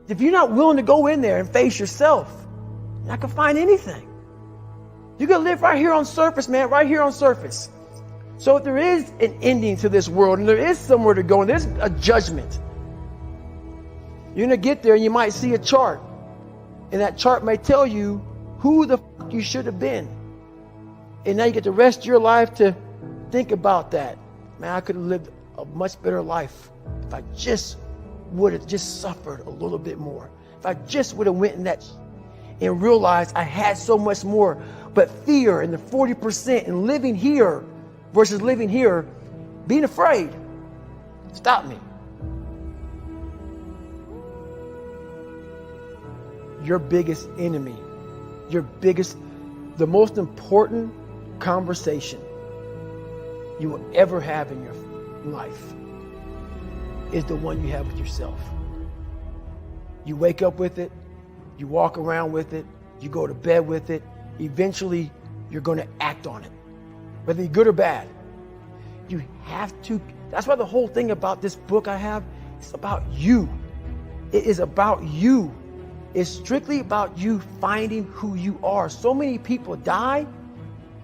If you're not willing to go in there and face yourself, you're not going to find anything. You're going to live right here on surface, man, right here on surface. So if there is an ending to this world and there is somewhere to go and there's a judgment, you're going to get there and you might see a chart. And that chart may tell you who the fuck you should have been. And now you get the rest of your life to think about that. Man, I could have lived a much better life if I just would have just suffered a little bit more. If I just would have went in that and realized I had so much more. But fear and the 40% and living here versus living here, being afraid, stopped me. Your biggest enemy, the most important conversation you will ever have in your life is the one you have with yourself. You wake up with it, you walk around with it, you go to bed with it. Eventually, you're going to act on it, whether you're good or bad. You have to. That's why the whole thing about this book I have, it's about you. It is about you. It's strictly about you finding who you are. So many people die,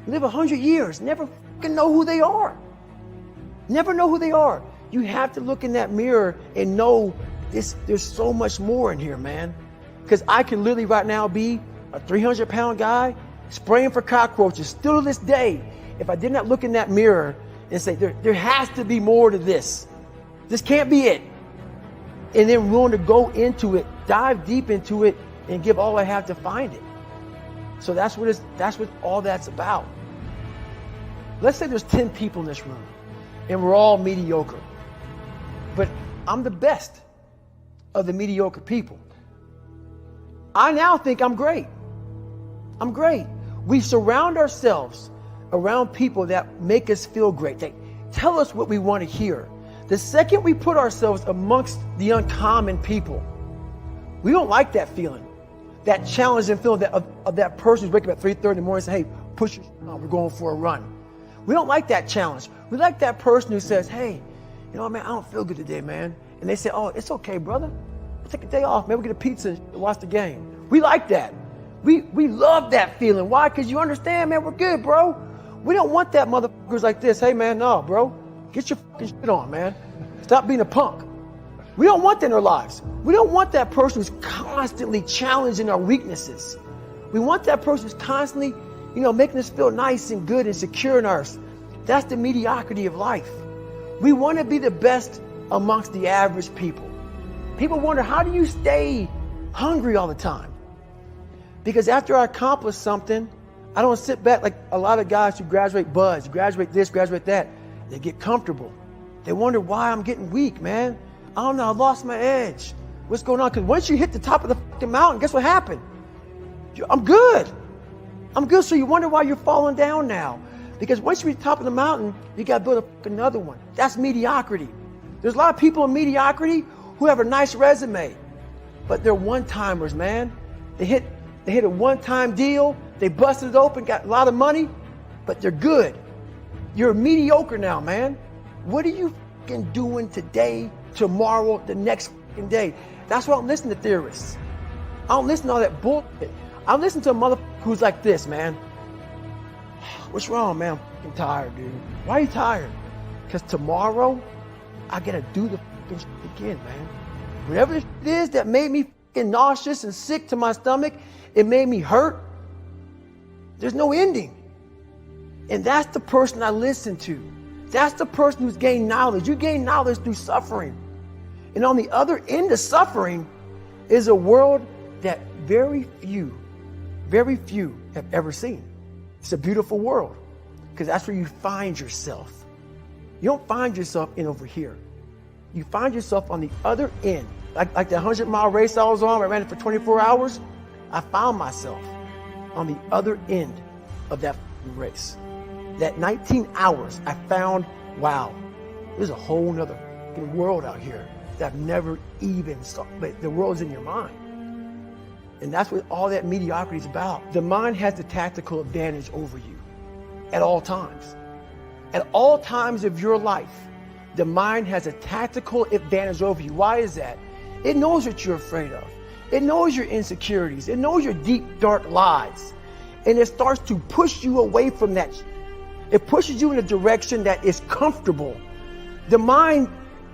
live 100 years, never fucking know who they are. Never know who they are. You have to look in that mirror and know there's so much more in here, man. Because I can literally right now be a 300-pound guy spraying for cockroaches still to this day. If I did not look in that mirror and say, there has to be more to this. This can't be it. And then willing to go into it, dive deep into it, and give all I have to find it. So that's what all that's about. Let's say there's 10 people in this room, and we're all mediocre. But I'm the best of the mediocre people. I now think I'm great. I'm great. We surround ourselves around people that make us feel great. They tell us what we want to hear. The second we put ourselves amongst the uncommon people, we don't like that feeling, that challenging feeling of that person who's waking up at 3:30 in the morning and say, hey, push your shit on, we're going for a run. We don't like that challenge. We like that person who says, hey, you know what, man, I don't feel good today, man. And they say, oh, it's okay, brother. We'll take a day off, man. We'll get a pizza and watch the game. We like that. We love that feeling. Why? Because you understand, man, we're good, bro. We don't want that motherfuckers like this. Hey, man, no, bro. Get your fucking shit on, man. Stop being a punk. We don't want that in our lives. We don't want that person who's constantly challenging our weaknesses. We want that person who's constantly, making us feel nice and good and secure in ours. That's the mediocrity of life. We want to be the best amongst the average people. People wonder, how do you stay hungry all the time? Because after I accomplish something, I don't sit back like a lot of guys who graduate buds, graduate this, graduate that. They get comfortable. They wonder why I'm getting weak, man. I don't know, I lost my edge. What's going on? Because once you hit the top of the fucking mountain, guess what happened? I'm good. I'm good. So you wonder why you're falling down now. Because once you reach the top of the mountain, you got to build another one. That's mediocrity. There's a lot of people in mediocrity who have a nice resume, but they're one-timers, man. They hit a one-time deal. They busted it open, got a lot of money, but they're good. You're mediocre now, man. What are you fucking doing today, tomorrow, the next fucking day? That's why I don't listen to theorists. I don't listen to all that bullshit. I listen to a motherfucker who's like this, man. What's wrong, man? I'm fucking tired, dude. Why are you tired? Because tomorrow, I gotta do the fucking shit again, man. Whatever it is that made me fucking nauseous and sick to my stomach, it made me hurt. There's no ending. And that's the person I listen to. That's the person who's gained knowledge. You gain knowledge through suffering. And on the other end of suffering is a world that very few have ever seen. It's a beautiful world because that's where you find yourself. You don't find yourself in over here. You find yourself on the other end. Like the 100-mile race I was on, I ran it for 24 hours. I found myself on the other end of that race. That 19 hours, I found, wow, there's a whole nother world out here that I've never even saw. But the world's in your mind. And that's what all that mediocrity is about. The mind has the tactical advantage over you at all times. At all times of your life, the mind has a tactical advantage over you. Why is that? It knows what you're afraid of. It knows your insecurities. It knows your deep, dark lies. And it starts to push you away from that. It pushes you in a direction that is comfortable. The mind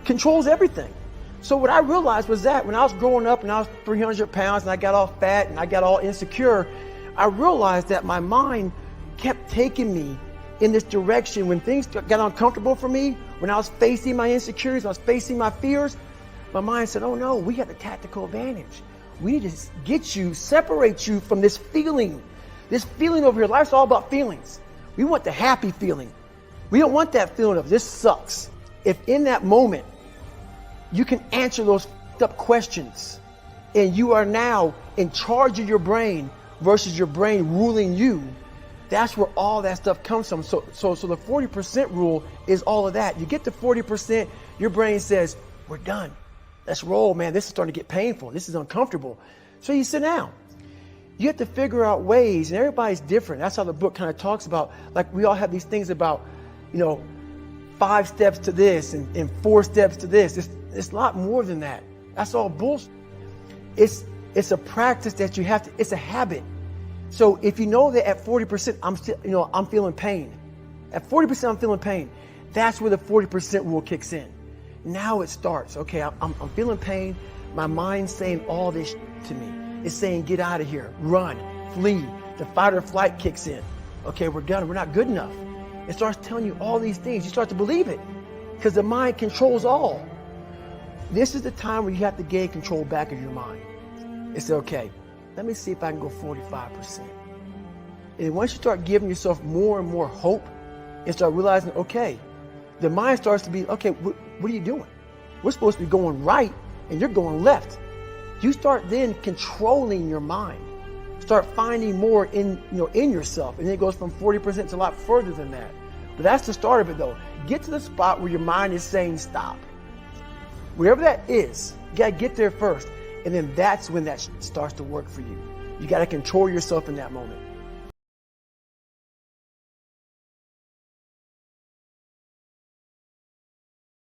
controls everything. So what I realized was that when I was growing up and I was 300 pounds and I got all fat and I got all insecure, I realized that my mind kept taking me in this direction. When things got uncomfortable for me, when I was facing my insecurities, I was facing my fears, my mind said, oh no, we have the tactical advantage. We need to get you, separate you from this feeling over here. Life's all about feelings. We want the happy feeling. We don't want that feeling of this sucks. If in that moment, you can answer those up questions and you are now in charge of your brain versus your brain ruling you, that's where all that stuff comes from. So the 40% rule is all of that. You get to 40%, your brain says, we're done. Let's roll, man. This is starting to get painful. This is uncomfortable. So you sit down. You have to figure out ways, and everybody's different. That's how the book kind of talks about, like we all have these things about, 5 steps to this and 4 steps to this. It's a lot more than that. That's all bullshit. It's a practice that you have to, it's a habit. So if you know that at 40%, I'm feeling pain. At 40%, I'm feeling pain. That's where the 40% rule kicks in. Now it starts. Okay, I'm feeling pain. My mind's saying all this to me. It's saying, get out of here, run, flee. The fight or flight kicks in. Okay, we're done. We're not good enough. It starts telling you all these things. You start to believe it because the mind controls all. This is the time where you have to gain control back of your mind. It's okay. Let me see if I can go 45%. And once you start giving yourself more and more hope and start realizing, okay, the mind starts to be, okay, what are you doing? We're supposed to be going right and you're going left. You start then controlling your mind. Start finding more in yourself. And then it goes from 40% to a lot further than that. But that's the start of it though. Get to the spot where your mind is saying stop. Wherever that is, you gotta get there first. And then that's when that starts to work for you. You gotta control yourself in that moment.